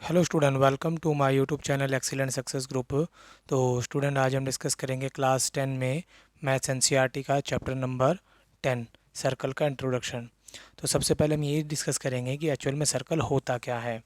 Hello student, welcome to my YouTube channel Excellent Success Group. तो student, आज हम discuss करेंगे क्लास 10 में मैथ्स एनसीईआरटी का चैप्टर नंबर 10 सर्कल का इंट्रोडक्शन। तो सबसे पहले हम ये डिस्कस करेंगे कि एक्चुअल में सर्कल होता क्या है।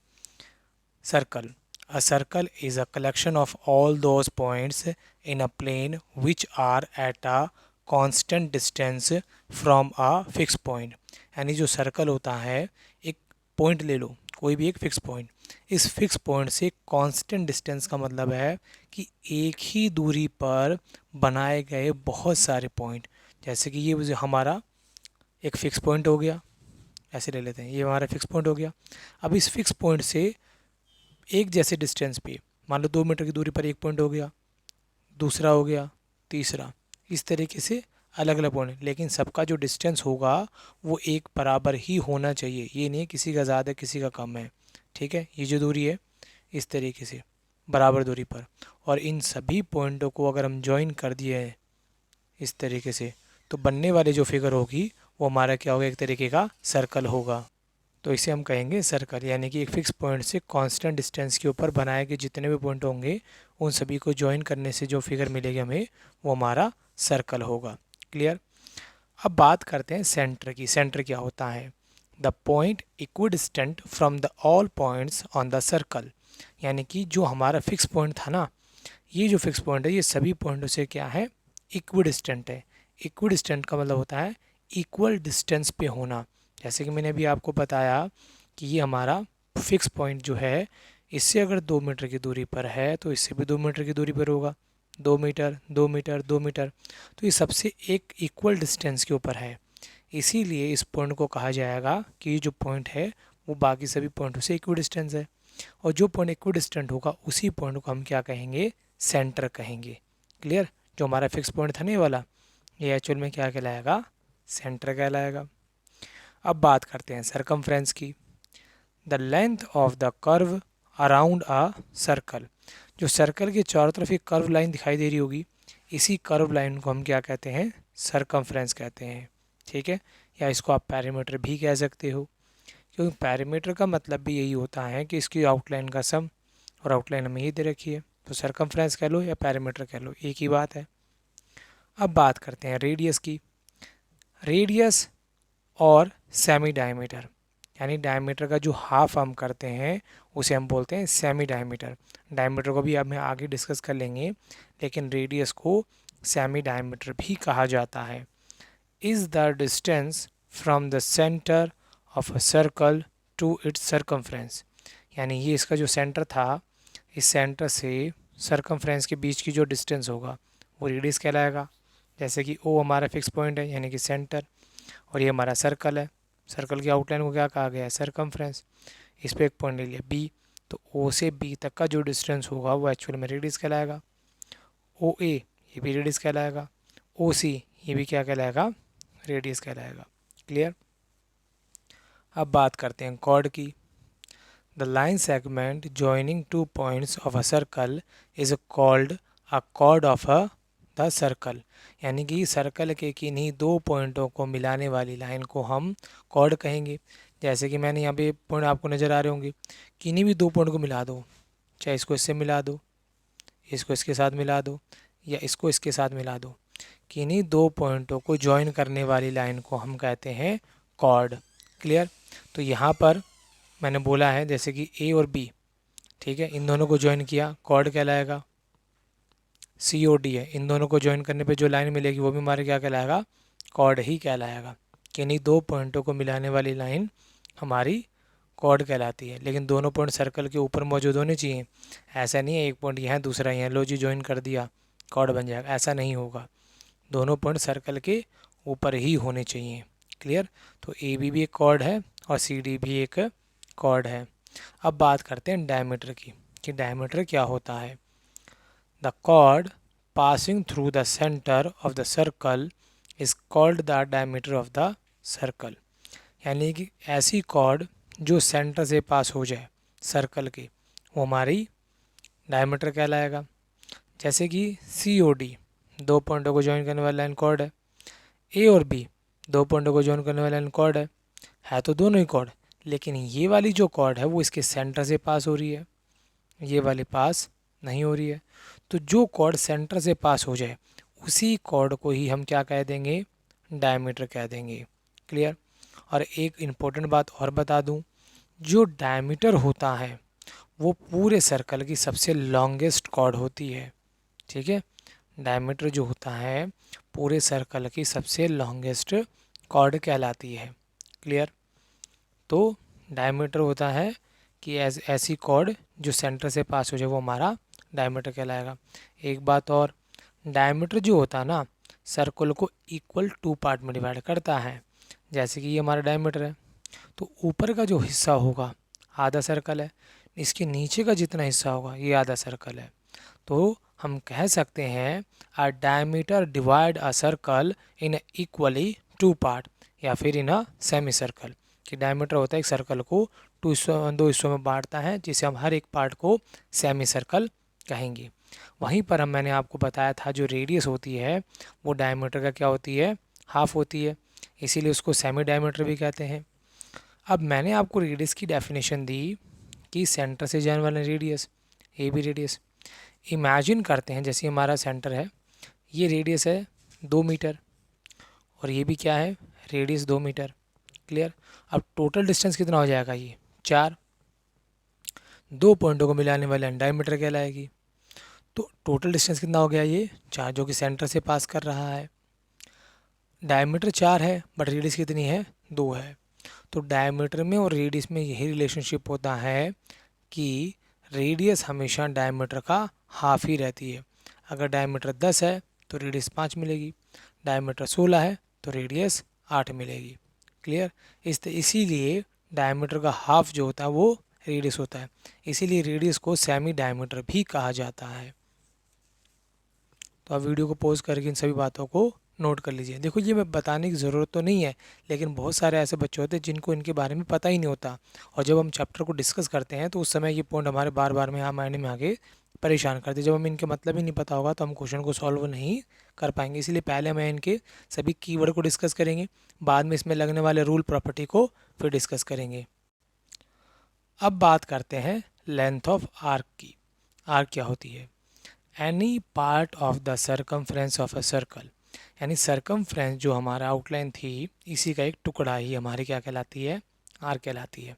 Circle, a circle is a collection of all those points in a plane which are at a constant distance from a fix point. यानी जो सर्कल होता है, एक पॉइंट ले लो, कोई भी एक फिक्स पॉइंट, इस फिक्स पॉइंट से कांस्टेंट डिस्टेंस का मतलब है कि एक ही दूरी पर बनाए गए बहुत सारे पॉइंट। जैसे कि ये हमारा एक फिक्स पॉइंट हो गया, ऐसे ले लेते हैं, ये हमारा फिक्स पॉइंट हो गया। अब इस फिक्स पॉइंट से एक जैसे डिस्टेंस पे, मान लो 2 मीटर की दूरी पर एक पॉइंट हो गया, दूसरा हो गया, तीसरा, इस तरीके से अलग अलग पॉइंट, लेकिन सबका जो डिस्टेंस होगा वो एक बराबर ही होना चाहिए। ये नहीं किसी का ज़्यादा किसी का कम है, ठीक है। ये जो दूरी है इस तरीके से बराबर दूरी पर, और इन सभी पॉइंटों को अगर हम ज्वाइन कर दिए हैं इस तरीके से, तो बनने वाली जो फिगर होगी वो हमारा क्या होगा, एक तरीके का सर्कल होगा। तो इसे हम कहेंगे सर्कल, यानी कि एक फिक्स पॉइंट से कांस्टेंट डिस्टेंस के ऊपर बनाए गए जितने भी पॉइंट होंगे उन सभी को ज्वाइन करने से जो फिगर मिलेगी हमें, वो हमारा सर्कल होगा। क्लियर। अब बात करते हैं सेंटर की। सेंटर क्या होता है? The point equidistant from the all points on the circle. यानी कि जो हमारा फिक्स पॉइंट था ना, ये जो फिक्स पॉइंट है ये सभी पॉइंटों से क्या है, इक्विडिस्टेंट है। इक्विडिस्टेंट का मतलब होता है इक्वल डिस्टेंस पे होना। जैसे कि मैंने अभी आपको बताया कि ये हमारा फिक्स पॉइंट जो है, इससे अगर 2 मीटर की दूरी पर है तो इससे भी 2 मीटर की दूरी पर होगा, 2 मीटर 2 मीटर 2 मीटर, तो ये सबसे एक इक्वल डिस्टेंस के ऊपर है। इसीलिए इस पॉइंट को कहा जाएगा कि ये जो पॉइंट है वो बाकी सभी पॉइंटों से इक्वल डिस्टेंस है। और जो पॉइंट इक्वल डिस्टेंट होगा उसी पॉइंट को हम क्या कहेंगे, सेंटर कहेंगे। क्लियर। जो हमारा फिक्स पॉइंट था ना ये वाला, ये एक्चुअल में क्या कहलाएगा, सेंटर कहलाएगा। अब बात करते हैं सरकमफ्रेंस की। The length of the curve around a circle. जो सर्कल के चारों तरफ एक कर्व लाइन दिखाई दे रही होगी, इसी कर्व लाइन को हम क्या कहते हैं, सरकमफ्रेंस कहते हैं। ठीक है। या इसको आप पैरामीटर भी कह सकते हो, क्योंकि पैरामीटर का मतलब भी यही होता है कि इसकी आउटलाइन का सम, और आउटलाइन हमें ये दे रखी है, तो सरकमफ्रेंस कह लो या पैरामीटर कह लो, एक ही बात है। अब बात करते हैं रेडियस की। रेडियस और सेमी डायमीटर, यानी डायमीटर का जो हाफ हम करते हैं उसे हम बोलते हैं सेमी डायमीटर। डायमीटर को भी अब हम आगे डिस्कस कर लेंगे, लेकिन रेडियस को सेमी डायमीटर भी कहा जाता है। Is the distance from the centre of a circle to its circumference. यानी ये इसका जो सेंटर था, इस सेंटर से सरकमफ्रेंस के बीच की जो डिस्टेंस होगा वो रेडियस कहलाएगा। जैसे कि ओ हमारा फिक्स पॉइंट है यानी कि सेंटर, और ये हमारा सर्कल है, सर्कल की आउटलाइन को क्या कहा गया है, सरकमफ्रेंस। इस पर एक पॉइंट ले लिया बी, तो ओ से बी तक का जो डिस्टेंस होगा वो एक्चुअल में रेडियस कहलाएगा। ओ ए, ये भी रेडियस कहलाएगा। ओ सी, ये भी क्या कहलाएगा, रेडियस कहलाएगा। क्लियर। अब बात करते हैं कॉर्ड की। The line segment joining two points of a circle is called a cord of a the circle. यानी कि सर्कल के किन्हीं दो पॉइंटों को मिलाने वाली लाइन को हम कॉर्ड कहेंगे। जैसे कि मैंने यहाँ पे पॉइंट आपको नज़र आ रहे होंगे, किन्हीं भी दो पॉइंट को मिला दो, चाहे इसको इससे मिला दो, इसको इसके साथ मिला दो, या इसको इसके साथ मिला दो, किन्हीं दो पॉइंटों को ज्वाइन करने वाली लाइन को हम कहते हैं कॉर्ड। क्लियर। तो यहाँ पर मैंने बोला है जैसे कि ए और बी, ठीक है, इन दोनों को ज्वाइन किया, कॉर्ड कहलाएगा। सी और डी है, इन दोनों को ज्वाइन करने पे जो लाइन मिलेगी वो भी हमारे क्या कहलाएगा, कॉर्ड ही कहलाएगा। किन्हीं दो पॉइंटों को मिलाने वाली लाइन हमारी कॉर्ड कहलाती है। लेकिन दोनों पॉइंट सर्कल के ऊपर मौजूद होने चाहिए। ऐसा नहीं है एक पॉइंट यहाँ दूसरा यहाँ, लो जी ज्वाइन कर दिया कॉर्ड बन जाएगा, ऐसा नहीं होगा। दोनों पॉइंट सर्कल के ऊपर ही होने चाहिए। क्लियर। तो ए बी भी एक कॉर्ड है और सी डी भी एक कॉर्ड है। अब बात करते हैं डायमीटर की, कि डायमीटर क्या होता है। The cord passing through the centre of the circle is called the diameter of the circle. यानी कि ऐसी कॉर्ड जो सेंटर से पास हो जाए सर्कल के, वो हमारी डायमीटर कहलाएगा। जैसे कि सी ओ डी, दो पॉइंटों को ज्वाइन करने वाला लाइन कॉर्ड है। ए और बी, दो पॉइंटों को ज्वाइन करने वाला लाइन कॉर्ड है तो दोनों ही कॉर्ड, लेकिन ये वाली जो कॉर्ड है वो इसके सेंटर से पास हो रही है, ये वाली पास नहीं हो रही है। तो जो कॉर्ड सेंटर से पास हो जाए उसी कॉर्ड को ही हम क्या कह देंगे, डायमीटर कह देंगे। क्लियर। और एक इम्पोर्टेंट बात और बता दूं, जो डायमीटर होता है वो पूरे सर्कल की सबसे लॉन्गेस्ट कॉर्ड होती है। ठीक है, डायमीटर जो होता है पूरे सर्कल की सबसे लॉन्गेस्ट कॉर्ड कहलाती है। क्लियर। तो डायमीटर होता है कि ऐसी कॉर्ड जो सेंटर से पास हो जाए वो हमारा डायमीटर कहलाएगा। एक बात और, डायमीटर जो होता है ना सर्कल को इक्वल 2 पार्ट में डिवाइड करता है। जैसे कि ये हमारा डायमीटर है, तो ऊपर का जो हिस्सा होगा आधा सर्कल है, इसके नीचे का जितना हिस्सा होगा ये आधा सर्कल है। तो हम कह सकते हैं a diameter divide a circle in equally 2 part, या फिर इन अ सेमी सर्कल। कि डायमीटर होता है एक सर्कल को दो हिस्सों में बांटता है, जिसे हम हर एक पार्ट को सेमी सर्कल कहेंगे। वहीं पर मैंने आपको बताया था जो रेडियस होती है वो डायमीटर का क्या होती है, हाफ होती है, इसीलिए उसको सेमी डायमीटर भी कहते हैं। अब मैंने आपको रेडियस की डेफिनेशन दी कि सेंटर से जाने वाला radius, A B radius. Imagine करते हैं जैसे हमारा सेंटर है, ये रेडियस है 2 मीटर और ये भी क्या है, रेडियस 2 मीटर। क्लियर। अब टोटल डिस्टेंस कितना हो जाएगा, ये 4। दो पॉइंटों को मिलाने वाले डायमीटर कहलाएगी। तो टोटल डिस्टेंस कितना हो गया, ये 4, जो कि सेंटर से पास कर रहा है। डायमीटर 4 है बट रेडियस कितनी है, 2 है। तो डायमीटर में और रेडियस में यही रिलेशनशिप होता है कि रेडियस हमेशा डायमीटर का हाफ ही रहती है। अगर डायमीटर 10 है तो रेडियस 5 मिलेगी, डायमीटर 16 है तो रेडियस 8 मिलेगी। क्लियर। इसीलिए डायमीटर का हाफ जो होता है वो रेडियस होता है, इसीलिए रेडियस को सेमी डायमीटर भी कहा जाता है। तो आप वीडियो को पॉज करके इन सभी बातों को नोट कर लीजिए। देखो ये मैं बताने की ज़रूरत तो नहीं है, लेकिन बहुत सारे ऐसे बच्चे होते हैं जिनको इनके बारे में पता ही नहीं होता, और जब हम चैप्टर को डिस्कस करते हैं तो उस समय ये पॉइंट हमारे बार बार में माइंड में आके परेशान करते हैं। जब हमें इनके मतलब ही नहीं पता होगा तो हम क्वेश्चन को सॉल्व नहीं कर पाएंगे। इसलिए पहले हमें इनके सभी कीवर्ड को डिस्कस करेंगे, बाद में इसमें लगने वाले रूल प्रॉपर्टी को फिर डिस्कस करेंगे। अब बात करते हैं लेंथ ऑफ आर्क की। आर्क क्या होती है, any part of the circumference of a circle, यानी सर्कमफ्रेंस जो हमारा आउटलाइन थी इसी का एक टुकड़ा ही हमारी क्या कहलाती है, आर्क कहलाती है।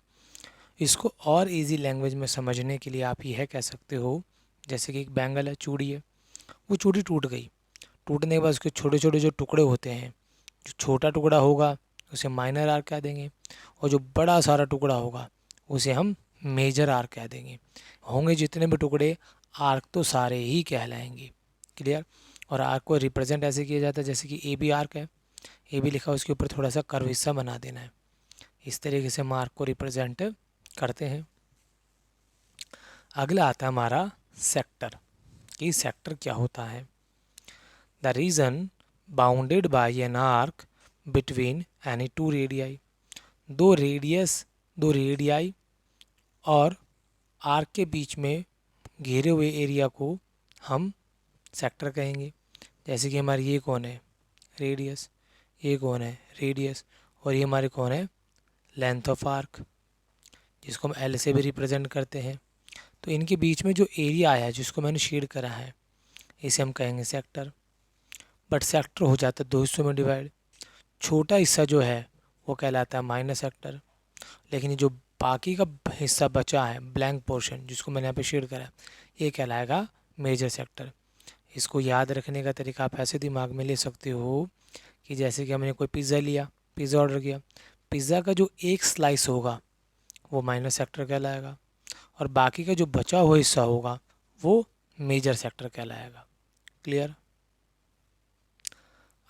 इसको और इजी लैंग्वेज में समझने के लिए आप यह कह सकते हो, जैसे कि एक बैंगल है, चूड़ी है, वो चूड़ी टूट गई, टूटने के बाद उसके छोटे छोटे जो टुकड़े होते हैं, जो छोटा टुकड़ा होगा उसे माइनर आर्क कह देंगे, और जो बड़ा सारा टुकड़ा होगा उसे हम मेजर आर्क कह देंगे। होंगे जितने भी टुकड़े, आर्क तो सारे ही कहलाएंगे। क्लियर। और आर्क को रिप्रेजेंट ऐसे किया जाता है जैसे कि ए बी आर्क है, ए बी लिखा उसके ऊपर थोड़ा सा कर्व हिस्सा बना देना है, इस तरीके से हम आर्क को रिप्रेजेंट करते हैं। अगला आता है हमारा सेक्टर, कि सेक्टर क्या होता है। The reason bounded by an arc between any two radii, दो रेडियाई और आर्क के बीच में घेरे हुए एरिया को हम सेक्टर कहेंगे। जैसे कि हमारी ये कौन है, रेडियस, ये कौन है, रेडियस, और ये हमारे कौन है, लेंथ ऑफ आर्क, जिसको हम एल से भी रिप्रेजेंट करते हैं। तो इनके बीच में जो एरिया आया है जिसको मैंने शेड करा है इसे हम कहेंगे सेक्टर। बट सेक्टर हो जाता है दो हिस्सों में डिवाइड, छोटा हिस्सा जो है वो कहलाता है माइनर सेक्टर, लेकिन ये जो बाकी का हिस्सा बचा है ब्लैंक पोर्शन जिसको मैंने यहाँ पे शेड करा है ये कहलाएगा मेजर सेक्टर। इसको याद रखने का तरीका आप ऐसे दिमाग में ले सकते हो कि जैसे कि हमने कोई पिज़्ज़ा लिया, पिज़्ज़ा ऑर्डर किया, पिज़्ज़ा का जो एक स्लाइस होगा वो माइनर सेक्टर कहलाएगा, और बाकी का जो बचा हुआ हिस्सा होगा वो मेजर सेक्टर कहलाएगा। क्लियर।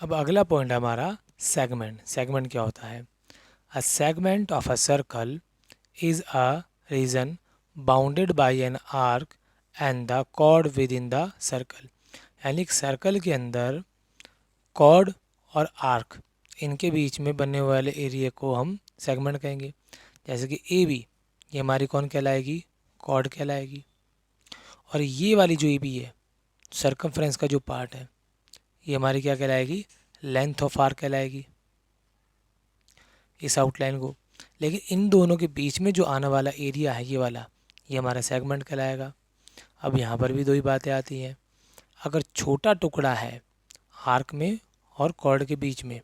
अब अगला पॉइंट है हमारा सेगमेंट। सेगमेंट क्या होता है, a segment of a circle is a reason bounded by an arc and the cord with in the circle, यानी एक सर्कल के अंदर कॉर्ड और आर्क इनके बीच में बनने वाले एरिया को हम सेगमेंट कहेंगे। जैसे कि ए बी, ये हमारी कौन कहलाएगी, कॉर्ड कहलाएगी, और ये वाली जो ए बी है सर्कमफ्रेंस का जो पार्ट है ये हमारी क्या कहलाएगी, लेंथ ऑफ आर्क कहलाएगी। इस आउटलाइन को लेकिन इन दोनों के बीच में जो आने वाला एरिया है ये वाला, ये हमारा सेगमेंट कहलाएगा। अब यहाँ पर भी दो ही बातें आती हैं। अगर छोटा टुकड़ा है आर्क में और कॉर्ड के बीच में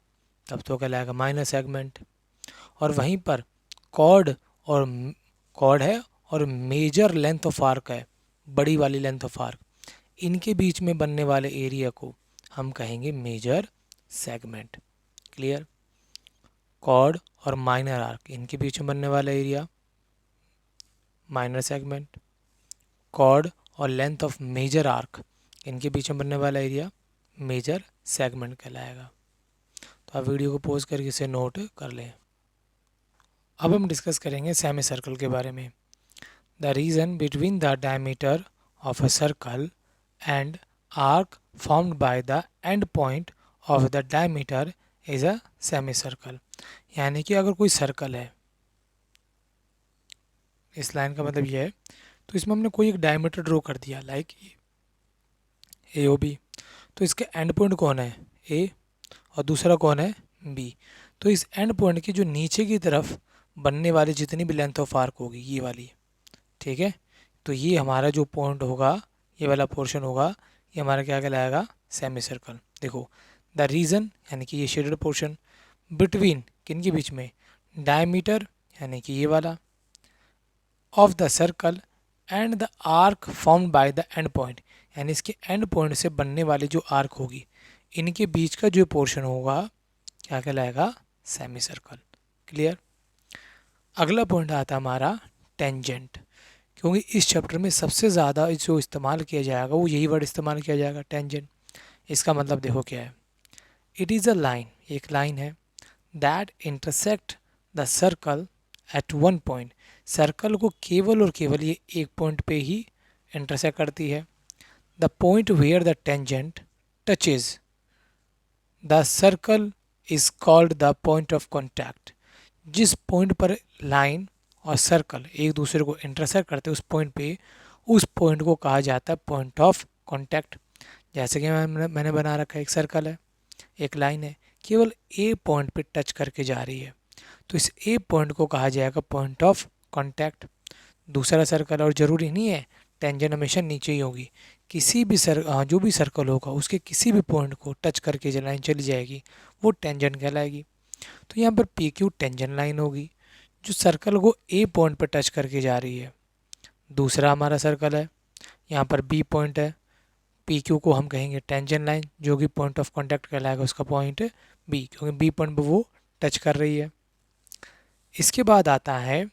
तब तो कहलाएगा माइनर सेगमेंट। और वहीं पर कॉर्ड और कॉर्ड है और मेजर लेंथ ऑफ आर्क है, बड़ी वाली लेंथ ऑफ आर्क, इनके बीच में बनने वाले एरिया को हम कहेंगे मेजर सेगमेंट। क्लियर? कॉर्ड और माइनर आर्क इनके बीच में बनने वाला एरिया माइनर सेगमेंट, कॉर्ड और लेंथ ऑफ मेजर आर्क इनके बीच में बनने वाला एरिया मेजर सेगमेंट कहलाएगा। तो आप वीडियो को पॉज करके इसे नोट कर लें। अब हम डिस्कस करेंगे सेमी सर्कल के बारे में। The region between the diameter of a circle and arc formed by the end point of the diameter is a semi circle. यानी कि अगर कोई सर्कल है, इस लाइन का मतलब यह है, तो इसमें हमने कोई एक डायमीटर ड्रॉ कर दिया लाइक ए ओ बी, तो इसके एंड पॉइंट कौन है? ए, और दूसरा कौन है? बी। तो इस एंड पॉइंट की जो नीचे की तरफ बनने वाली जितनी भी लेंथ ऑफ आर्क होगी ये वाली, ठीक है, तो ये हमारा जो पॉइंट होगा, ये वाला पोर्शन होगा, ये हमारा क्या कहलाएगा? Semi circle. देखो, द रीजन यानी कि ये शेडेड पोर्शन, बिटवीन किन के बीच में? डायमीटर यानी कि ये वाला, of the circle and the arc formed by the end point, यानी इसके एंड पॉइंट से बनने वाली जो आर्क होगी इनके बीच का जो पोर्शन होगा क्या कहलाएगा? Semi circle. क्लियर? अगला पॉइंट आता है हमारा टेंजेंट, क्योंकि इस चैप्टर में सबसे ज़्यादा जो इस्तेमाल किया जाएगा वो यही वर्ड इस्तेमाल किया जाएगा, टेंजेंट। इसका मतलब देखो क्या है, इट इज़ अ लाइन, एक लाइन है, that intersect the circle eight one point, circle को केवल और केवल ये एक पॉइंट पे ही इंटरसेक्ट करती है। The point where the tangent touches the circle is called the point of contact. जिस पॉइंट पर लाइन और सर्कल एक दूसरे को इंटरसेक्ट करते हैं उस पॉइंट पे, उस पॉइंट को कहा जाता है पॉइंट ऑफ कॉन्टैक्ट। जैसे कि मैंने बना रखा है, एक सर्कल है, एक लाइन है, केवल ए पॉइंट पे टच करके जा रही है, तो इस ए पॉइंट को कहा जाएगा पॉइंट ऑफ कॉन्टैक्ट। दूसरा सर्कल, और ज़रूरी नहीं है टेंजेंट हमेशा नीचे ही होगी, किसी भी जो भी सर्कल होगा उसके किसी भी पॉइंट को टच करके जो लाइन चली जाएगी वो टेंजेंट कहलाएगी। तो यहाँ पर पी क्यू टेंजेंट लाइन होगी जो सर्कल को ए पॉइंट पर टच करके जा रही है। दूसरा हमारा सर्कल है, यहाँ पर बी पॉइंट है, पी क्यू को हम कहेंगे टेंजेंट लाइन, जो कि पॉइंट ऑफ कॉन्टैक्ट कहलाएगा उसका पॉइंट बी, क्योंकि बी पॉइंट पर वो टच कर रही है। इसके बाद आता है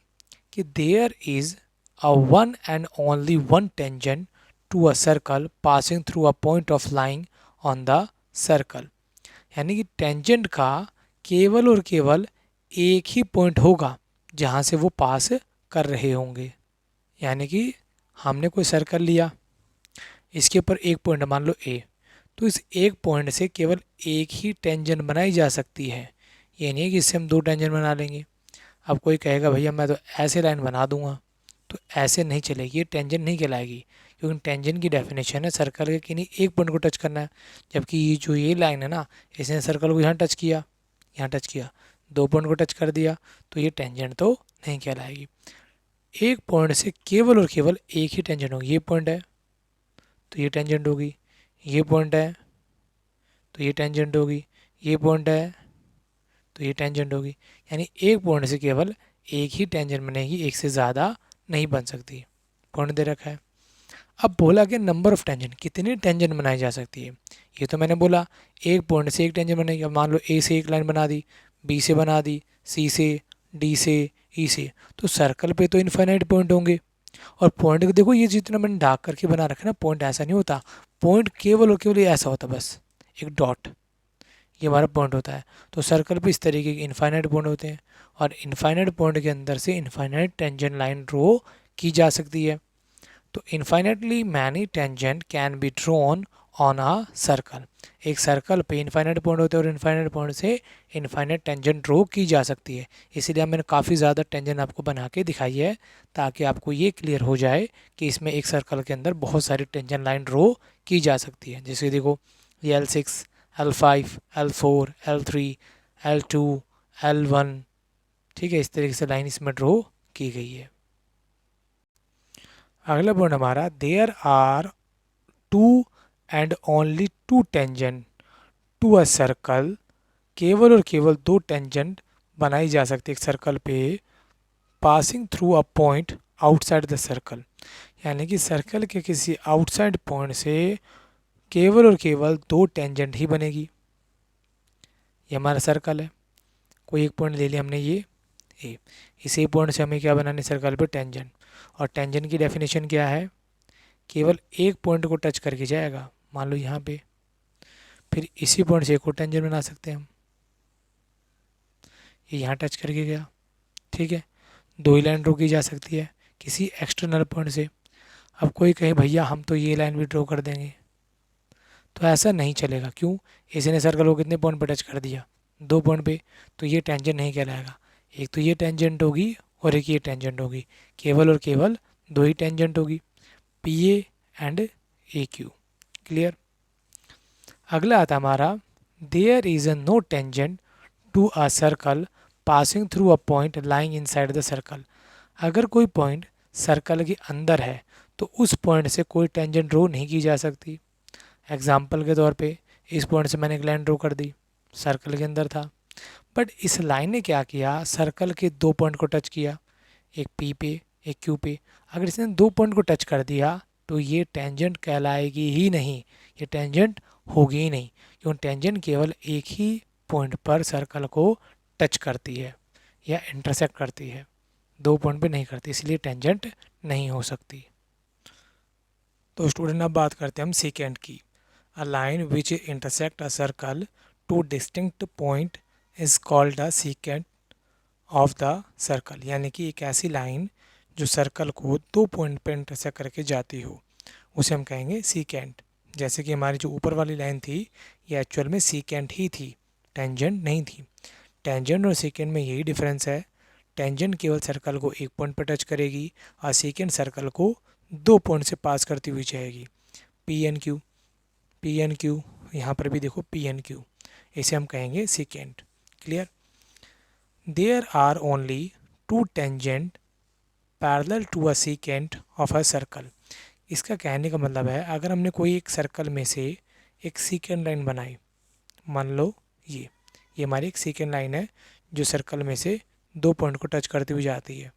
कि there is a one and only one tangent to a circle passing through a point of line on the circle, यानी कि टेंजेंट का केवल और केवल एक ही पॉइंट होगा जहाँ से वो पास कर रहे होंगे। यानी कि हमने कोई सर्कल लिया, इसके ऊपर एक पॉइंट मान लो ए, तो इस एक पॉइंट से केवल एक ही टेंजेंट बनाई जा सकती है, ये नहीं है कि इससे हम दो टेंजेंट बना लेंगे। अब कोई कहेगा भैया मैं तो ऐसे लाइन बना दूंगा, तो ऐसे नहीं चलेगी, ये टेंजेंट नहीं कहलाएगी, क्योंकि टेंजेंट की डेफिनेशन है सर्कल के किन्हीं एक पॉइंट को टच करना है। जबकि ये जो ये लाइन है ना, इसने सर्कल को यहाँ टच किया, यहाँ टच किया, दो पॉइंट को टच कर दिया, तो ये टेंजेंट तो नहीं कहलाएगी। एक पॉइंट से केवल और केवल एक ही टेंजेंट होगी, ये पॉइंट है तो ये टेंजेंट होगी, ये पॉइंट है तो ये टेंजेंट होगी, ये पॉइंट है तो ये टेंजेंट होगी। यानी एक पॉइंट से केवल एक ही टेंजेंट बनेगी, एक से ज़्यादा नहीं बन सकती। पॉइंट दे रखा है। अब बोला कि नंबर ऑफ टेंजेंट, कितनी टेंजेंट बनाई जा सकती है, ये तो मैंने बोला एक पॉइंट से एक टेंजेंट बनेगी। अब मान लो ए से एक लाइन बना दी, बी से बना दी, सी से, डी से, ई से, तो सर्कल पे तो इन्फाइनाइट पॉइंट होंगे। और पॉइंट को देखो, ये जितना मैंने डार्क करके बना रखा है ना, पॉइंट ऐसा नहीं होता, पॉइंट केवल और केवल ऐसा होता, बस एक डॉट, ये हमारा पॉइंट होता है। तो सर्कल पे इस तरीके के इन्फाइनाइट पॉइंट होते हैं, और इन्फाइनाइट पॉइंट के अंदर से इन्फाइनाइट टेंजेंट लाइन ड्रॉ की जा सकती है। तो infinitely many tangent can be drawn on a circle, एक सर्कल पे इन्फाइनाइट पॉइंट होते हैं और इन्फाइनाइट पॉइंट से इन्फाइनाइट टेंजेंट ड्रॉ की जा सकती है। इसीलिए मैंने काफ़ी ज़्यादा टेंजेंट आपको बना के दिखाई है, ताकि आपको ये क्लियर हो जाए कि इसमें एक सर्कल के अंदर बहुत सारी टेंजेंट लाइन ड्रॉ की जा सकती है। जैसे देखो, ये L6, L5, L4, L3, L2, L1, ठीक है, इस तरीके से लाइन इसमें ड्रॉ की गई है। अगला पॉइंट हमारा, there are two and only two tangent to a circle, केवल और केवल दो टेंजेंट बनाई जा सकती है एक सर्कल पे, passing through a point outside the circle, यानी कि सर्कल के किसी आउटसाइड पॉइंट से केवल और केवल दो टेंजेंट ही बनेगी। ये हमारा सर्कल है, कोई एक पॉइंट ले लिया हमने ये ए, इसी पॉइंट से हमें क्या बनानी सर्कल पे टेंजेंट, और टेंजेंट की डेफिनेशन क्या है, केवल एक पॉइंट को टच करके जाएगा, मान लो यहाँ पे, फिर इसी पॉइंट से एक और टेंजेंट बना सकते हैं हम, ये यहाँ टच करके गया, ठीक है, दो ही लाइन ड्रॉ की जा सकती है किसी एक्सटर्नल पॉइंट से। अब कोई कहे भैया हम तो ये लाइन भी ड्रॉ कर देंगे, तो ऐसा नहीं चलेगा। क्यों? इसी ने सर्कल को कितने पॉइंट पे टच कर दिया, दो पॉइंट पे, तो ये टेंजेंट नहीं कहलाएगा। एक तो ये टेंजेंट होगी और एक ये टेंजेंट होगी, केवल और केवल दो ही टेंजेंट होगी, P A and A Q. Clear? अगला आता हमारा, there is a no tangent to a circle passing through a point lying inside the circle. अगर कोई पॉइंट सर्कल के अंदर है तो उस पॉइंट से कोई टेंजेंट ड्रॉ नहीं की जा सकती। एग्जाम्पल के तौर पे इस पॉइंट से मैंने एक लाइन ड्रॉ कर दी, सर्कल के अंदर था, बट इस लाइन ने क्या किया, सर्कल के दो पॉइंट को टच किया, एक पी पे एक क्यू पे। अगर इसने दो पॉइंट को टच कर दिया तो ये टेंजेंट कहलाएगी ही नहीं, ये टेंजेंट होगी ही नहीं, क्योंकि टेंजेंट केवल एक ही पॉइंट पर सर्कल को टच करती है या इंटरसेक्ट करती है, दो पॉइंट पे नहीं करती, इसलिए टेंजेंट नहीं हो सकती। तो स्टूडेंट अब बात करते हैं हम सेकेंड की। A line which intersect a circle two distinct point is called a second of the circle, यानी कि एक ऐसी लाइन जो सर्कल को दो पॉइंट पर इंटरसेक्ट करके जाती हो उसे हम कहेंगे सीकेंट। जैसे कि हमारी जो ऊपर वाली लाइन थी ये एक्चुअल में सीकेंट ही थी, टेंजेंट नहीं थी। टेंजेंट और सीकेंट में यही डिफरेंस है, टेंजेंट केवल सर्कल को एक पॉइंट पर टच करेगी और सीकेंट सर्कल को दो पॉइंट से पास करती हुई जाएगी। P N Q, P N Q, यहाँ पर भी देखो पी एन क्यू, इसे हम कहेंगे secant. Clear? There are only two tangent parallel to a secant of a circle. इसका कहने का मतलब है, अगर हमने कोई एक सर्कल में से एक सीकेंट लाइन बनाई, मान लो ये हमारी एक सीकेंट लाइन है जो सर्कल में से दो पॉइंट को टच करती हुई जाती है,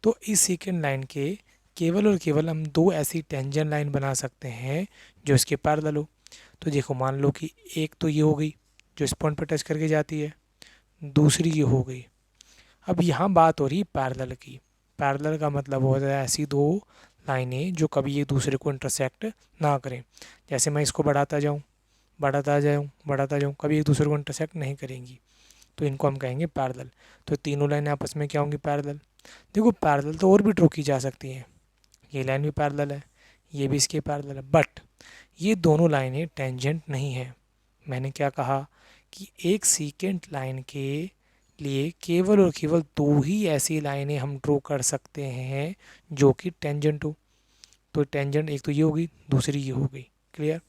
तो इस सीकेंट लाइन के केवल और केवल हम दो ऐसी टेंजेंट लाइन बना सकते हैं जो इसके पैरेलल हो। तो देखो, मान लो कि एक तो ये हो गई जो इस पॉइंट पर टच करके जाती है, दूसरी ये हो गई। अब यहाँ बात हो रही है पैरेलल की। पैरेलल का मतलब होता है ऐसी दो लाइनें जो कभी एक दूसरे को इंटरसेक्ट ना करें। जैसे मैं इसको बढ़ाता जाऊँ बढ़ाता जाऊँ बढ़ाता जाऊँ, कभी एक दूसरे को इंटरसेक्ट नहीं करेंगी, तो इनको हम कहेंगे पैरेलल। तो तीनों लाइनें आपस में क्या होंगी, पैरेलल। देखो, पैरेलल तो और भी ड्रॉ की जा सकती हैं, ये लाइन भी पैरेलल है, ये भी इसके पैरेलल है, बट ये दोनों लाइनें टेंजेंट नहीं है। मैंने क्या कहा कि एक सीकेंट लाइन के लिए केवल और केवल दो ही ऐसी लाइनें हम ड्रॉ कर सकते हैं जो कि टेंजेंट हो। तो टेंजेंट एक तो ये होगी, दूसरी ये हो गई। क्लियर?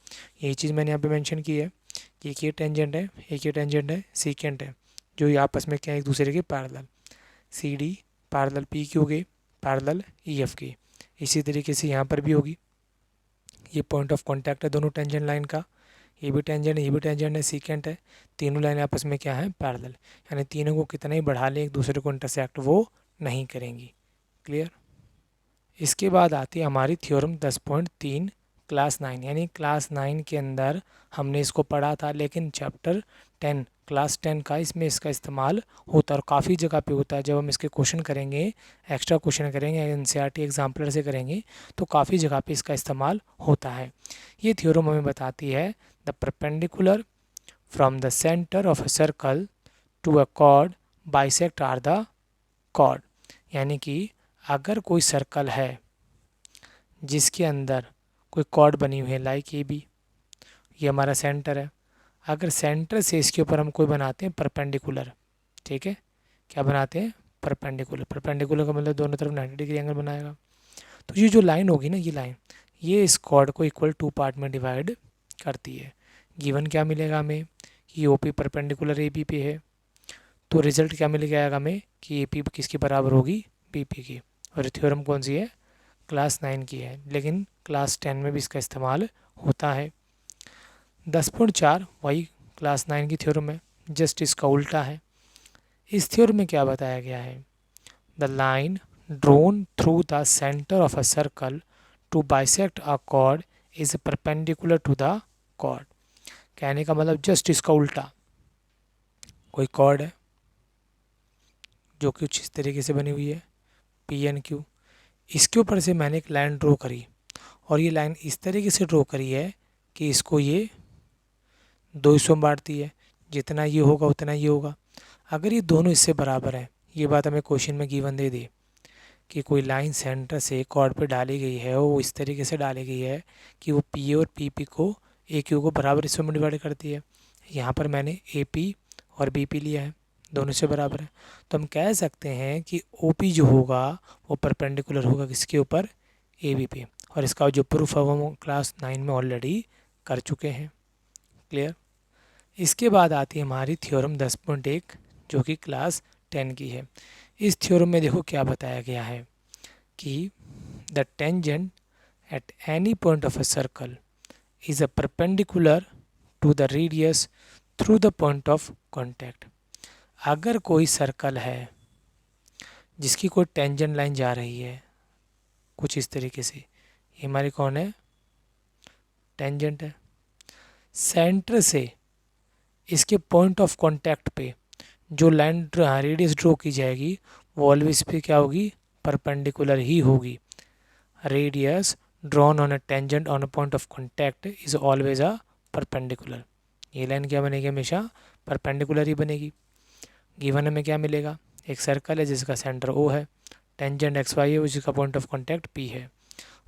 यही चीज़ मैंने यहाँ पे मेंशन की है कि एक ये टेंजेंट है, एक ये टेंजेंट है, सीकेंट है, जो ये आपस में क्या है, एक दूसरे के parallel. C D parallel P Q के, पैरेलल ई एफ के। इसी तरीके से यहाँ पर भी होगी, ये पॉइंट ऑफ कॉन्टैक्ट है दोनों टेंजेंट लाइन का, ये भी टेंजेंट है, ये भी टेंजेंट है, सीकेंट है, तीनों लाइन आपस में क्या है, पैरेलल। यानी तीनों को कितना ही बढ़ा लें एक दूसरे को इंटरसेक्ट वो नहीं करेंगी। क्लियर? इसके बाद आती है हमारी थ्योरम 10.3 क्लास 9, यानी क्लास 9 के अंदर हमने इसको पढ़ा था, लेकिन चैप्टर 10 क्लास 10 का इसमें इसका इस्तेमाल होता है और काफ़ी जगह पे होता है। जब हम इसके क्वेश्चन करेंगे, एक्स्ट्रा क्वेश्चन करेंगे, एनसीईआरटी एग्जाम्पलर से करेंगे, तो काफ़ी जगह पे इसका इस्तेमाल होता है। ये थ्योरम हमें बताती है, the perpendicular from the centre of a circle to a chord bisect are the chord, यानी कि अगर कोई सर्कल है जिसके अंदर कोई कॉर्ड बनी हुई है, लाइक ये भी, ये हमारा सेंटर है, अगर सेंटर से इसके ऊपर हम कोई बनाते हैं परपेंडिकुलर, ठीक है, क्या बनाते हैं, परपेंडिकुलर। परपेंडिकुलर का मतलब दोनों तरफ 90 डिग्री एंगल बनाएगा। तो ये जो लाइन होगी ना, ये लाइन, ये इस कॉर्ड को इक्वल टू पार्ट में डिवाइड करती है। गिवन क्या मिलेगा हमें, कि O P perpendicular A B पे है, तो रिजल्ट क्या मिल जाएगा हमें कि ए पी किसके बराबर होगी, बी पी की। और थ्योरम कौन सी है, क्लास 9 की है, लेकिन क्लास 10 में भी इसका इस्तेमाल होता है। 10.4 वही क्लास 9 की थ्योरम है, जस्ट इसका उल्टा है। इस थ्योरम में क्या बताया गया है, the line drawn through the centre of a circle to bisect a chord is perpendicular to the chord. कहने का मतलब जस्ट इसका उल्टा, कोई कॉर्ड है जो कि कुछ इस तरीके से बनी हुई है पी एन क्यू, इसके ऊपर से मैंने एक लाइन ड्रॉ करी और ये लाइन इस तरीके से ड्रॉ करी है कि इसको ये दो हिस्सों में बांटती है, जितना ये होगा उतना ये होगा। अगर ये दोनों इससे बराबर है, ये बात हमें क्वेश्चन में गिवन दे दे कि कोई लाइन सेंटर से कॉर्ड पे डाली गई है, वो इस तरीके से डाली गई है कि वो पी और पी पी को ए क्यू को बराबर हिस्सों में डिवाइड करती है। यहाँ पर मैंने ए पी और बी पी लिया है, दोनों से बराबर है, तो हम कह सकते हैं कि ओ पी जो होगा वो परपेंडिकुलर होगा किसके ऊपर, ए बी पे। और इसका जो प्रूफ है वो हम क्लास 9 में ऑलरेडी कर चुके हैं। क्लियर। इसके बाद आती है हमारी थ्योरम 10.1 जो कि क्लास 10 की है। इस थ्योरम में देखो क्या बताया गया है कि the tangent at any point of a circle is a perpendicular to the radius through the point of contact. अगर कोई सर्कल है जिसकी कोई टेंजेंट लाइन जा रही है कुछ इस तरीके से, ये हमारी कौन है, टेंजेंट है, सेंटर से इसके पॉइंट ऑफ कांटेक्ट पे जो लाइन रेडियस ड्रॉ की जाएगी वो ऑलवेज पे क्या होगी, परपेंडिकुलर ही होगी। Radius drawn on a tangent on a point of contact is always a perpendicular. ये लाइन क्या बनेगी, हमेशा परपेंडिकुलर ही बनेगी। गिवन हमें क्या मिलेगा, एक सर्कल है जिसका सेंटर ओ है, टेंजेंट एक्स वाई है, जिसका पॉइंट ऑफ कांटेक्ट पी है,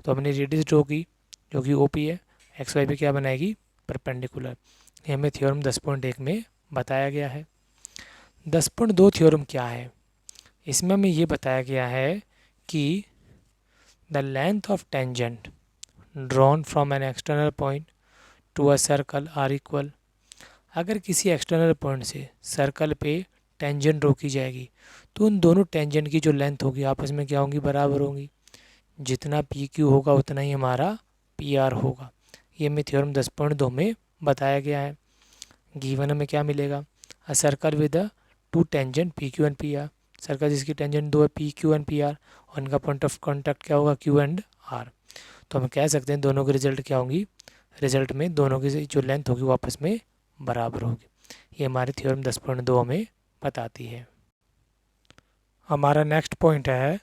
तो हमने रेडियस ड्रॉ की जो कि ओ पी है, एक्स वाई पे क्या बनाएगी, परपेंडिकुलर। ये हमें थ्योरम 10.1 में बताया गया है। 10.2 थ्योरम क्या है, इसमें हमें ये बताया गया है कि the length of tangent drawn from an external point to a circle are equal. अगर किसी एक्सटर्नल पॉइंट से सर्कल पे टेंजेंट ड्रॉ की जाएगी तो उन दोनों टेंजेंट की जो लेंथ होगी आपस में क्या होंगी, बराबर होंगी। जितना पी क्यू होगा उतना ही हमारा पी आर होगा। ये हमें थ्योरम 10.2 में बताया गया है। गिवन हमें क्या मिलेगा, a circle with the two tangent P Q and P R, circle जिसकी टेंजेंट दो है P Q and P R, और उनका पॉइंट ऑफ कॉन्टैक्ट क्या होगा, क्यू एंड आर। तो हम कह सकते हैं दोनों के रिजल्ट क्या होंगी, रिजल्ट में दोनों की जो लेंथ होगी वो आपस में बराबर होगी। ये हमारी थ्योरम 10.2 हमें बताती है। हमारा नेक्स्ट पॉइंट है,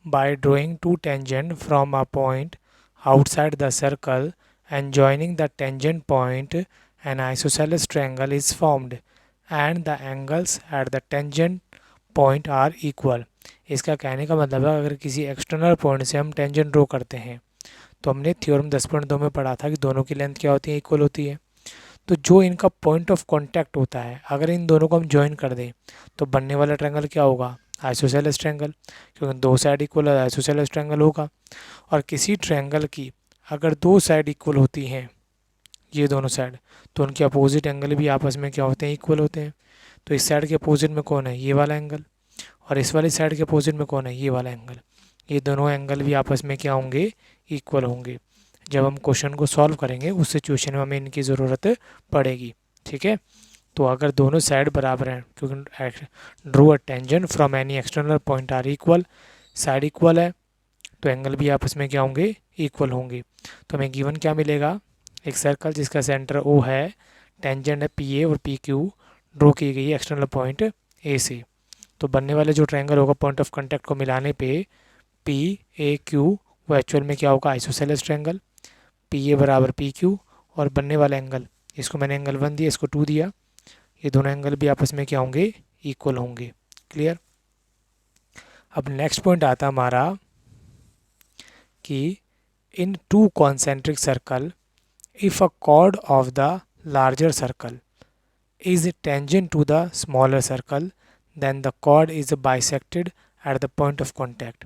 by drawing two tangent from a point outside the circle and joining the tangent point an isosceles triangle is formed and the angles at the tangent point are equal। इसका कहने का मतलब है अगर किसी external point से हम tangent draw करते हैं तो हमने थ्योरम 10.2 में पढ़ा था कि दोनों की लेंथ क्या होती है, इक्वल होती है। तो जो इनका पॉइंट ऑफ कांटेक्ट होता है अगर इन दोनों को हम ज्वाइन कर दें तो बनने वाला ट्रायंगल क्या होगा, आइसोसेलेस ट्रायंगल, क्योंकि दो साइड इक्वल है आइसोसेलेस ट्रायंगल होगा। और किसी ट्रायंगल की अगर दो साइड इक्वल होती हैं, ये दोनों साइड, तो उनके अपोजिट एंगल भी आपस में क्या होते हैं, इक्वल होते हैं। तो इस साइड के अपोजिट में कौन है, ये वाला एंगल, और इस वाली साइड के अपोजिट में कौन है, ये वाला एंगल। ये दोनों एंगल भी आपस में क्या होंगे, इक्वल होंगे। जब हम क्वेश्चन को सॉल्व करेंगे उस सिचुएशन में हमें इनकी ज़रूरत पड़ेगी। ठीक है, तो अगर दोनों साइड बराबर हैं, क्योंकि draw a tangent from any external point are equal, side equal है तो एंगल भी आपस में क्या होंगे, इक्वल होंगे। तो हमें गिवन क्या मिलेगा, एक सर्कल जिसका सेंटर ओ है, टेंजेंट है पी ए और पी क्यू, ड्रॉ की गई है एक्सटर्नल पॉइंट ए से। तो बनने वाले जो ट्रायंगल होगा पॉइंट ऑफ कांटेक्ट को मिलाने पे पी ए क्यू वो एक्चुअल में क्या होगा, आइसोसेलेस ट्रायंगल, पी ए बराबर पी क्यू, और बनने वाला एंगल, इसको मैंने एंगल 1 दिया, इसको 2 दिया, ये दोनों एंगल भी आपस में क्या होंगे, इक्वल होंगे। क्लियर। अब नेक्स्ट पॉइंट आता हमारा कि in two concentric circle if a chord of the larger circle is tangent to the smaller circle then the chord is bisected at the point of contact।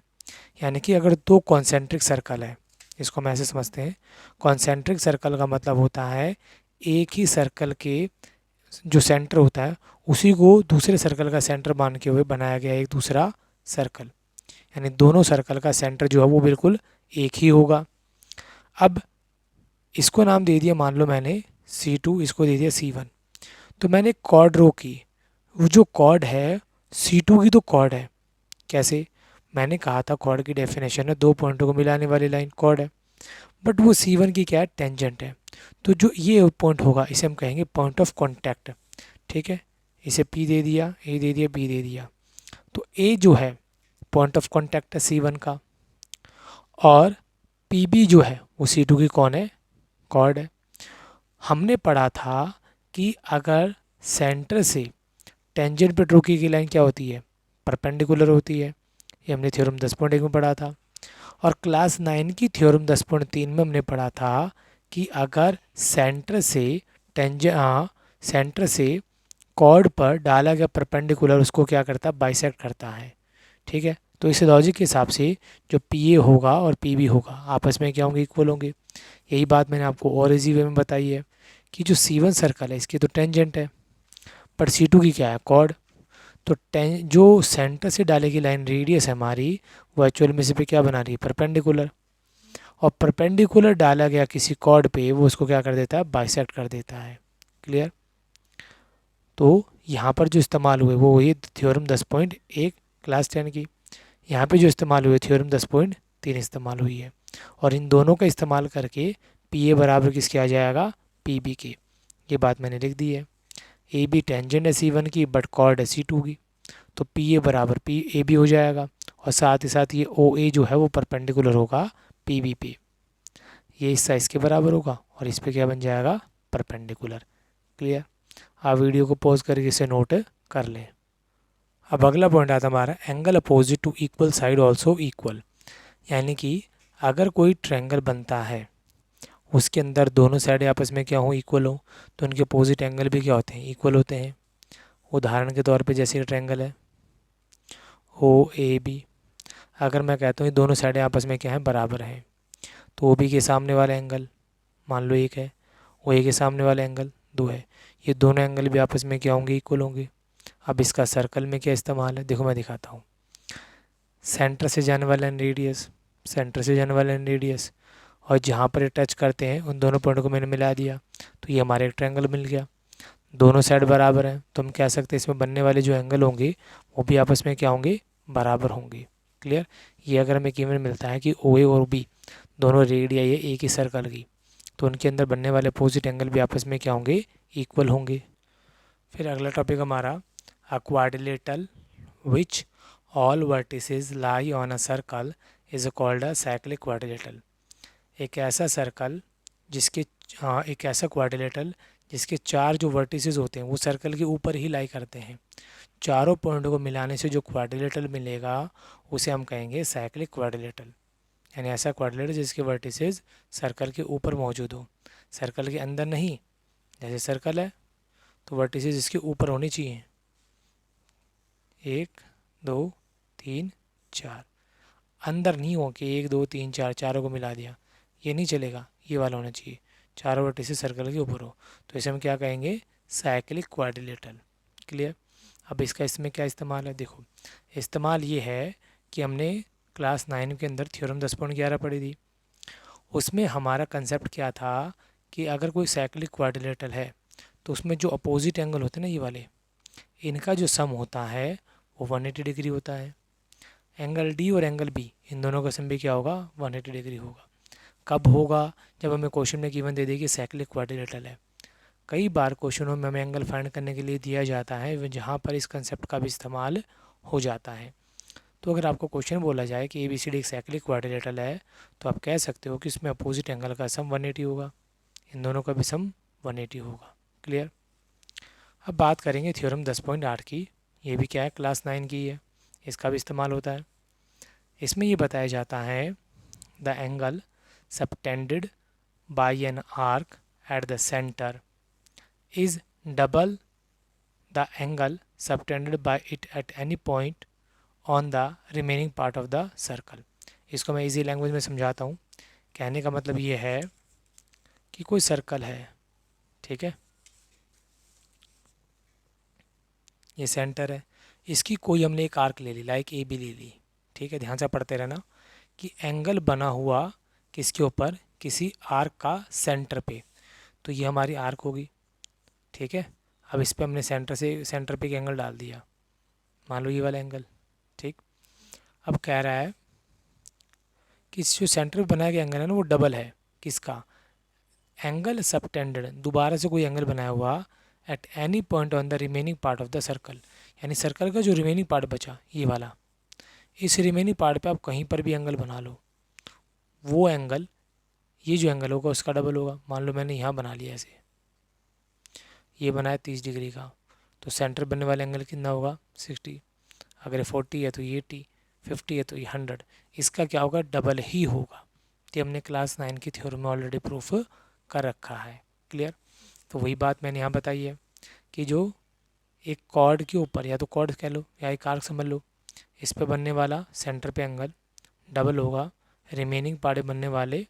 यानी कि अगर दो concentric circle है, इसको हम ऐसे समझते हैं, कॉन्सेंट्रिक सर्कल का मतलब होता है एक ही सर्कल के जो सेंटर होता है उसी को दूसरे सर्कल का सेंटर मान के हुए बनाया गया एक दूसरा सर्कल, यानी दोनों सर्कल का सेंटर जो है वो बिल्कुल एक ही होगा। अब इसको नाम दे दिया, मान लो मैंने C2, इसको दे दिया C1। तो मैंने कॉर्ड ड्रॉ की, वो जो कॉर्ड है C2 की तो कॉर्ड है। कैसे? मैंने कहा था कॉर्ड की डेफिनेशन है दो पॉइंटों को मिलाने वाली लाइन कॉर्ड है, बट वो C1 की क्या है, टेंजेंट है। तो जो ये पॉइंट होगा इसे हम कहेंगे पॉइंट ऑफ कॉन्टैक्ट। ठीक है, इसे P दे दिया, A दे दिया, B दे दिया। तो A जो है पॉइंट ऑफ कॉन्टैक्ट है C1 का, और PB जो है वो C2 की कौन है, कॉर्ड है। हमने पढ़ा था कि अगर सेंटर से टेंजेंट पे ड्रॉ की गई लाइन क्या होती है, परपेंडिकुलर होती है। ये हमने थ्योरम 10.1 में पढ़ा था। और क्लास 9 की थ्योरम 10.3 में हमने पढ़ा था कि अगर सेंटर से कॉर्ड पर डाला गया परपेंडिकुलर उसको क्या करता है, बाइसेक्ट करता है। ठीक है, तो इस लॉजिक के हिसाब से जो PA होगा और PB होगा आपस में क्या होंगे, इक्वल होंगे। यही बात मैंने आपको और इजी वे में बताई है कि जो C1 सर्कल है इसकी तो टेंजेंट है, पर C2 की क्या है, कॉर्ड। तो जो सेंटर से डालेगी लाइन रेडियस है हमारी, वो एक्चुअल में इस पे क्या बना रही है, परपेंडिकुलर। और परपेंडिकुलर डाला गया किसी कॉर्ड पे वो उसको क्या कर देता है, बाइसेक्ट कर देता है। क्लियर? तो यहाँ पर जो इस्तेमाल हुए वो हुई थ्योरम 10.1 क्लास 10 की। यहाँ पे जो इस्तेमाल हुए थ्योरम 10.3 इस्तेमाल हुई है। और इन दोनों का इस्तेमाल करके PA बराबर किसके आ जाएगा, PB के। ये बात मैंने लिख दी है। AB टेंजेंट है C1 की, बट कॉर्ड है C2 की। तो PA बराबर PAB हो जाएगा, और साथ ही साथ ये OA जो है वो परपेंडिकुलर होगा PB पे। ये हिस्सा इसके बराबर होगा और इस पे क्या बन जाएगा, परपेंडिकुलर। क्लियर? आप वीडियो को पॉज करके इसे नोट कर लें। अब अगला पॉइंट आता हमारा, angle opposite to equal side also equal. यानी कि अगर कोई ट्रायंगल बनता है उसके अंदर दोनों साइड आपस में क्या हो, इक्वल हो, तो उनके अपोजिट एंगल भी क्या होते हैं, इक्वल होते हैं। उदाहरण के तौर पे जैसे ट्रायंगल है OAB, अगर मैं कहता हूँ ये दोनों साइडें आपस में क्या है, बराबर हैं, तो OB के सामने वाला एंगल मान लो 1 है, OA के सामने वाला एंगल 2 है। ये दोनों एंगल भी आपस में क्या होंगे, इक्वल होंगे। अब इसका सर्कल में क्या इस्तेमाल है, देखो मैं दिखाता हूँ। सेंटर से जाने वाला रेडियस, सेंटर से जाने वाला रेडियस, और जहाँ पर ये टच करते हैं उन दोनों पॉइंट को मैंने मिला दिया, तो ये हमारे एक ट्रायंगल मिल गया। दोनों साइड बराबर हैं तो हम कह सकते हैं इसमें बनने वाले जो एंगल होंगे वो भी आपस में क्या होंगे, बराबर होंगे। क्लियर? ये अगर हमें गिवन मिलता है कि OA और B दोनों रेडियाई है एक ही सर्कल की, तो उनके अंदर बनने वाले अपोजिट एंगल भी आपस में क्या होंगे, इक्वल होंगे। फिर अगला टॉपिक हमारा, अ quadrilateral which all vertices lie on a circle is called a cyclic quadrilateral. एक ऐसा सर्कल जिसके एक ऐसा क्वाड्रिलेटरल जिसके चार जो वर्टिसेस होते हैं वो सर्कल के ऊपर ही लाई करते हैं। चारों पॉइंटों को मिलाने से जो क्वाड्रिलेटरल मिलेगा उसे हम कहेंगे साइक्लिक क्वाड्रिलेटरल। यानी ऐसा क्वाड्रिलेटरल जिसके वर्टिसेस सर्कल के ऊपर मौजूद हो, सर्कल के अंदर नहीं। जैसे सर्कल है तो वर्टिसेस इसके ऊपर होनी चाहिए, 1 2 3 4, अंदर नहीं हो कि 1 2 3 4 चारों को मिला दिया, ये नहीं चलेगा, ये वाला होना चाहिए, चारों वर्टिसेस सर्कल के ऊपर हो। तो इसे हम क्या कहेंगे, साइक्लिक क्वाड्रिलेटरल। क्लियर? अब इसका इसमें क्या इस्तेमाल है, देखो इस्तेमाल ये है कि हमने क्लास 9 के अंदर थ्योरम 10.11 पढ़ी थी। उसमें हमारा कंसेप्ट क्या था कि अगर कोई साइक्लिक क्वाड्रिलेटरल है तो उसमें जो अपोजिट एंगल होते हैं ना ये वाले, इनका जो सम होता है वो 180 डिग्री होता है। एंगल D और एंगल B इन दोनों का सम भी क्या होगा, 180 डिग्री होगा। कब होगा, जब हमें क्वेश्चन में गिवन दे दे कि साइक्लिक क्वाड्रिलेटरल है। कई बार क्वेश्चनों में हमें एंगल फाइंड करने के लिए दिया जाता है जहाँ पर इस कंसेप्ट का भी इस्तेमाल हो जाता है। तो अगर आपको क्वेश्चन बोला जाए कि ABCD एक साइक्लिक क्वाड्रिलेटरल है तो आप कह सकते हो कि इसमें अपोजिट एंगल का सम 180 होगा, इन दोनों का भी सम 180 होगा। क्लियर? अब बात करेंगे थ्योरम 10.8 की। ये भी क्या है, क्लास 9 की है, इसका भी इस्तेमाल होता है। इसमें ये बताया जाता है the angle subtended bye an arc at the centre is double the angle subtended by it at any point on the remaining part of the circle। इसको मैं इजी लैंग्वेज में समझाता हूँ। कहने का मतलब ये है कि कोई सर्कल है, ठीक है, ये सेंटर है, इसकी कोई हमने एक आर्क ले ली, लाइक ए बी ले ली, ठीक है, ध्यान से पढ़ते रहना कि एंगल बना हुआ किसके ऊपर, किसी आर्क का सेंटर पे, तो ये हमारी आर्क होगी, ठीक है। अब इस पे हमने सेंटर पे एक एंगल डाल दिया, मान लो ये वाला एंगल, ठीक। अब कह रहा है कि जो सेंटर पे बनाया गया एंगल है ना वो डबल है किसका, एंगल सबटेंडेड, दोबारा से कोई एंगल बनाया हुआ eight any point on the remaining part of the circle, यानी सर्कल का जो रिमेनिंग पार्ट बचा ये वाला, इस रिमेनिंग पार्ट पे आप कहीं पर भी एंगल बना लो, वो एंगल, ये जो एंगल होगा उसका डबल होगा। मान लो मैंने यहाँ बना लिया ऐसे, ये बनाया 30 डिग्री का, तो सेंटर बनने वाला एंगल कितना होगा 60, अगर 40 है तो ये 80, 50 है तो ये 100, इसका क्या होगा डबल ही होगा। ये हमने क्लास 9 की थ्योरी में ऑलरेडी प्रूफ कर रखा है, क्लियर। तो वही बात मैंने यहाँ बताई है कि जो एक कॉर्ड के ऊपर, या तो कॉर्ड कह लो या एक आर्क समझ लो, इस पे बनने वाला सेंटर पे एंगल डबल होगा रिमेनिंग पार्ट बनने वाले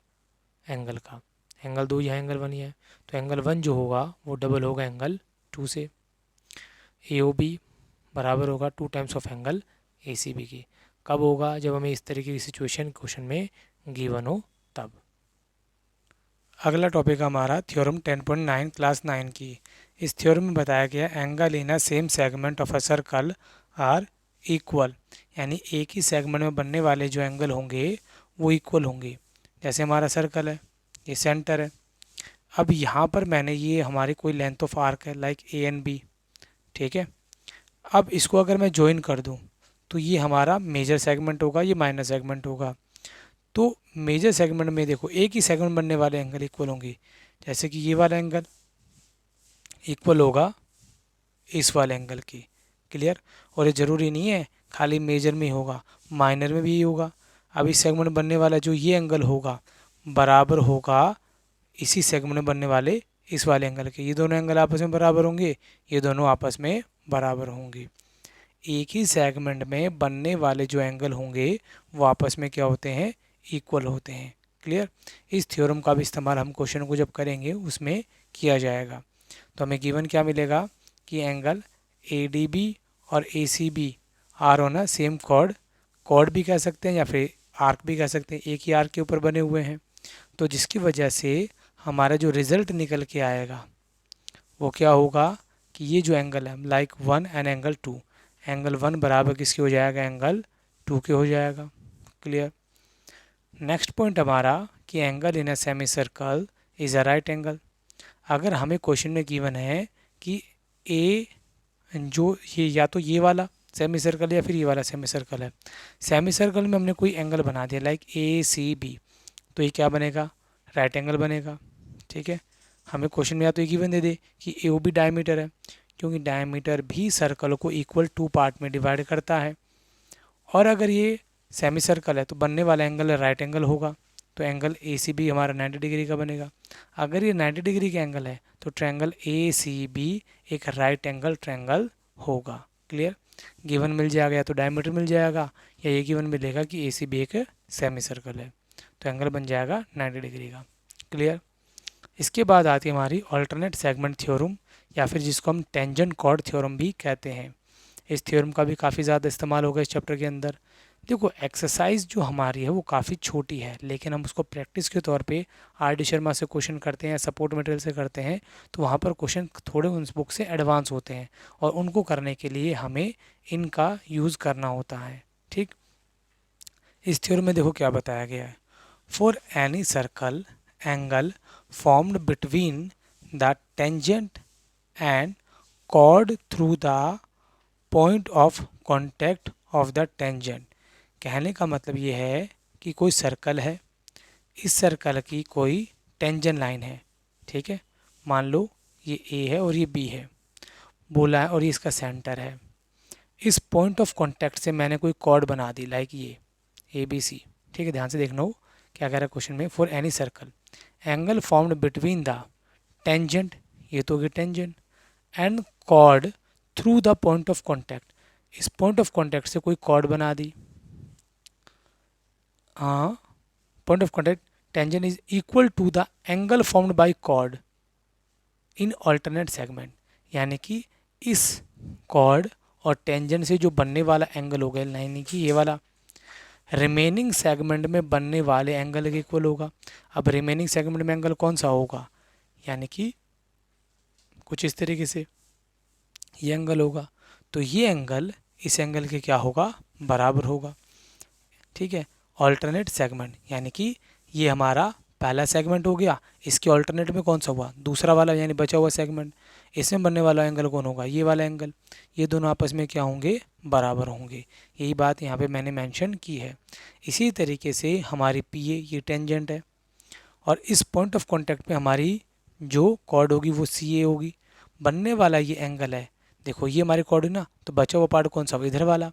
एंगल का। एंगल 2 यहाँ एंगल 1 है, तो एंगल 1 जो होगा वो डबल होगा एंगल 2 से। ए ओ बी बराबर होगा 2 times of angle A C B की। कब होगा, जब हमें इस तरीके की सिचुएशन क्वेश्चन में गिवन हो तब। अगला टॉपिक हमारा थ्योरम 10.9 क्लास 9 की। इस थ्योरम में बताया गया angle in a same segment of a circle are equal, यानी एक ही सेगमेंट में बनने वाले जो एंगल होंगे वो इक्वल होंगे। जैसे हमारा सर्कल है, ये सेंटर है, अब यहाँ पर मैंने ये हमारी कोई लेंथ ऑफ आर्क है लाइक ए एंड बी, ठीक है। अब इसको अगर मैं ज्वाइन कर दूँ तो ये हमारा मेजर सेगमेंट होगा, ये माइनर सेगमेंट होगा। तो मेजर सेगमेंट में देखो एक ही सेगमेंट बनने वाले एंगल इक्वल होंगे, जैसे कि ये वाला एंगल इक्वल होगा इस वाले एंगल की, क्लियर। और ये ज़रूरी नहीं है खाली मेजर में ही होगा, माइनर में भी ही होगा। अब इस सेगमेंट बनने वाला जो ये एंगल होगा बराबर होगा इसी सेगमेंट में बनने वाले इस वाले एंगल के, ये दोनों एंगल आपस में बराबर होंगे, ये दोनों आपस में बराबर होंगे। एक ही सेगमेंट में बनने वाले जो एंगल होंगे वो आपस में क्या होते हैं, इक्वल होते हैं, क्लियर। इस थ्योरम का भी इस्तेमाल हम क्वेश्चन को जब करेंगे उसमें किया जाएगा। तो हमें गिवन क्या मिलेगा कि एंगल ए डी बी और A C B R on a same chord, chord भी कह सकते हैं या फिर आर्क भी कह सकते हैं, एक ही आर्क के ऊपर बने हुए हैं। तो जिसकी वजह से हमारा जो रिज़ल्ट निकल के आएगा वो क्या होगा कि ये जो एंगल है लाइक 1 एंड एंगल 2, एंगल 1 बराबर किसके हो जाएगा, एंगल 2 के हो जाएगा, क्लियर। नेक्स्ट पॉइंट हमारा कि angle in a semi circle is a right angle. अगर हमें क्वेश्चन में गिवन है कि ए जो ये या तो ये वाला सेमी सर्कल या फिर ये वाला सेमी सर्कल है, सेमी सर्कल में हमने कोई एंगल बना दिया लाइक ए सी बी, तो ये क्या बनेगा, राइट एंगल बनेगा, ठीक है। हमें क्वेश्चन में या तो ये गिवन दे दे कि ए ओ बी डायमीटर है, क्योंकि डायमीटर भी सर्कल को इक्वल 2 पार्ट में डिवाइड करता है। और अगर ये सेमी सर्कल है तो बनने वाला एंगल राइट एंगल होगा, तो एंगल ए सी बी हमारा 90 डिग्री का बनेगा। अगर ये 90 डिग्री का एंगल है तो ट्रायंगल ए सी बी एक राइट एंगल ट्रायंगल होगा, क्लियर। गिवन मिल जाएगा या तो डायमीटर मिल जाएगा या ये गिवन मिलेगा कि ए सी बी एक सेमी सर्कल है, तो एंगल बन जाएगा 90 डिग्री का, क्लियर। इसके बाद आती है हमारी अल्टरनेट सेगमेंट थ्योरम, या फिर जिसको हम टेंजेंट कॉर्ड थ्योरम भी कहते हैं। इस थ्योरम का भी काफ़ी ज़्यादा इस्तेमाल होगा इस चैप्टर के अंदर। देखो एक्सरसाइज जो हमारी है वो काफ़ी छोटी है, लेकिन हम उसको प्रैक्टिस के तौर पे आर डी शर्मा से क्वेश्चन करते हैं, सपोर्ट मटेरियल से करते हैं, तो वहाँ पर क्वेश्चन थोड़े उन बुक से एडवांस होते हैं और उनको करने के लिए हमें इनका यूज़ करना होता है, ठीक। इस थ्योरम में देखो क्या बताया गया है, for any circle angle formed between the tangent and chord through the point of contact of the tangent। कहने का मतलब ये है कि कोई सर्कल है, इस सर्कल की कोई टेंजेंट लाइन है, ठीक है। मान लो ये ए है और ये बी है बोला है और ये इसका सेंटर है। इस पॉइंट ऑफ कॉन्टैक्ट से मैंने कोई कॉर्ड बना दी लाइक ये ए बी सी, ठीक है। ध्यान से देखना हो क्या कह रहा है क्वेश्चन में, for any circle angle formed between the tangent, ये तो होगी tangent, and chord through the point of contact, इस पॉइंट ऑफ कॉन्टैक्ट से कोई कॉर्ड बना दी, हाँ, point of contact tangent is equal to the angle formed by chord in alternate segment, यानी कि इस कॉर्ड और टेंजेंट से जो बनने वाला एंगल होगा यानी कि ये वाला रिमेनिंग सेगमेंट में बनने वाले एंगल के इक्वल होगा। अब रिमेनिंग सेगमेंट में एंगल कौन सा होगा, यानी कि कुछ इस तरीके से ये एंगल होगा, तो ये एंगल इस एंगल के क्या होगा, बराबर होगा। ठीक है, ऑल्टरनेट सेगमेंट यानी कि ये हमारा पहला सेगमेंट हो गया, इसके ऑल्टरनेट में कौन सा हुआ, दूसरा वाला यानी बचा हुआ सेगमेंट, इसमें बनने वाला एंगल कौन होगा, ये वाला एंगल। ये दोनों आपस में क्या होंगे, बराबर होंगे। यही बात यहाँ पे मैंने मेंशन की है। इसी तरीके से हमारी पी ए ये टेंजेंट है और इस पॉइंट ऑफ कॉन्टैक्ट पे हमारी जो कॉर्ड होगी वो सी ए होगी। बनने वाला ये एंगल है, देखो ये हमारी कॉर्ड है ना, तो बचा हुआ पार्ट कौन सा, इधर वाला,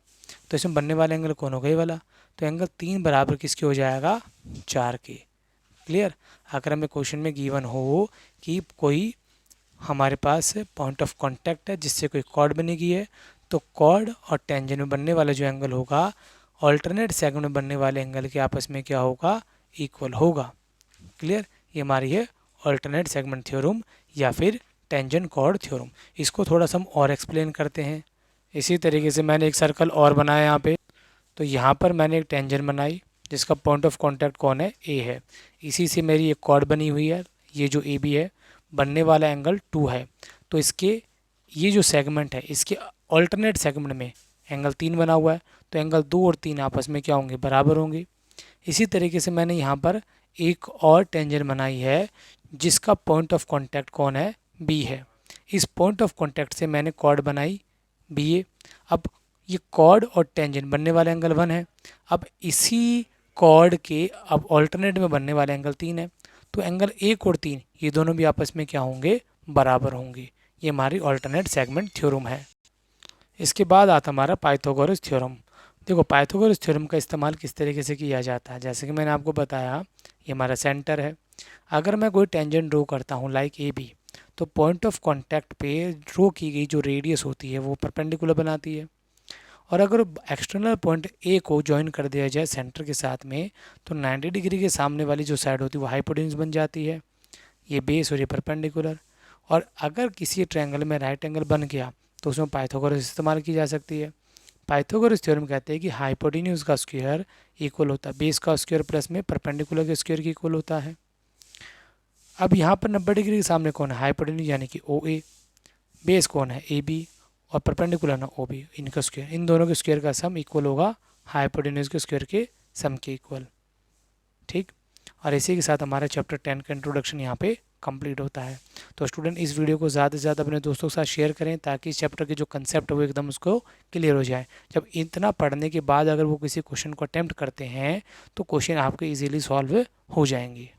तो इसमें बनने वाला एंगल कौन होगा, ये वाला। तो एंगल 3 बराबर किसके हो जाएगा, 4 के। क्लियर। अगर हमें क्वेश्चन में गिवन हो कि कोई हमारे पास पॉइंट ऑफ कांटेक्ट है जिससे कोई कॉर्ड बनेगी है, तो कॉर्ड और टेंजेंट में बनने वाला जो एंगल होगा ऑल्टरनेट सेगमेंट में बनने वाले एंगल के आपस में क्या होगा, इक्वल होगा। क्लियर। ये हमारी है ऑल्टरनेट सेगमेंट थ्योरम या फिर टेंजेंट कॉर्ड थ्योरम। इसको थोड़ा सा हम और एक्सप्लेन करते हैं। इसी तरीके से मैंने एक सर्कल और बनाया यहाँ पे, तो यहाँ पर मैंने एक टेंजेंट बनाई जिसका पॉइंट ऑफ कांटेक्ट कौन है, ए है। इसी से मेरी एक कॉर्ड बनी हुई है, ये जो ए बी है, बनने वाला एंगल 2 है। तो इसके ये जो सेगमेंट है इसके ऑल्टरनेट सेगमेंट में एंगल 3 बना हुआ है, तो एंगल 2 और 3 आपस में क्या होंगे, बराबर होंगे। इसी तरीके से मैंने यहाँ पर एक और टेंजेंट बनाई है जिसका पॉइंट ऑफ कांटेक्ट कौन है, बी है। इस पॉइंट ऑफ कांटेक्ट से मैंने कॉर्ड बनाई बी ए। अब ये कॉर्ड और टेंजेंट बनने वाला एंगल 1 है। अब इसी कॉर्ड के अब ऑल्टरनेट में बनने वाला एंगल 3 है, तो एंगल 1 और 3 ये दोनों भी आपस में क्या होंगे, बराबर होंगे। ये हमारी ऑल्टरनेट सेगमेंट थ्योरम है। इसके बाद आता हमारा पाइथागोरस थ्योरम। देखो पाइथागोरस थ्योरम का इस्तेमाल किस तरीके से किया जाता है, जैसे कि मैंने आपको बताया ये हमारा सेंटर है। अगर मैं कोई टेंजेंट ड्रॉ करता हूँ लाइक ए बी, तो पॉइंट ऑफ कांटेक्ट पे ड्रॉ की गई जो रेडियस होती है वो परपेंडिकुलर बनाती है। और अगर एक्सटर्नल पॉइंट ए को ज्वाइन कर दिया जाए सेंटर के साथ में, तो 90 डिग्री के सामने वाली जो साइड होती है वो हाइपोटेन्यूज बन जाती है, ये बेस और ये परपेंडिकुलर। और अगर किसी ट्रायंगल में राइट एंगल बन गया तो उसमें पाइथागोरस इस्तेमाल की जा सकती है। पाइथागोरस थ्योरम कहते हैं कि हाइपोटेन्यूज का स्क्वायर इक्वल होता है बेस का स्क्वायर प्लस में परपेंडिकुलर के स्क्वायर की इक्वल होता है। अब यहाँ पर 90 डिग्री के सामने कौन है, हाइपोटेन्यूज यानी कि ओ ए, बेस कौन है, ए बी, और परपेंडिकुलर ना ओ बी, इनका स्क्वायर, इन दोनों के स्क्वायर का सम इक्वल होगा हाइपोटेन्यूज के स्क्वायर के सम के इक्वल। ठीक। और इसी के साथ हमारा चैप्टर 10 का इंट्रोडक्शन यहाँ पे कंप्लीट होता है। तो स्टूडेंट इस वीडियो को ज़्यादा से ज़्यादा अपने दोस्तों के साथ शेयर करें ताकि इस चैप्टर के जो कंसेप्ट है वो एकदम उसको क्लियर हो जाए। जब इतना पढ़ने के बाद अगर वो किसी क्वेश्चन को अटैम्प्ट करते हैं तो क्वेश्चन आपके ईजिली सॉल्व हो जाएंगे।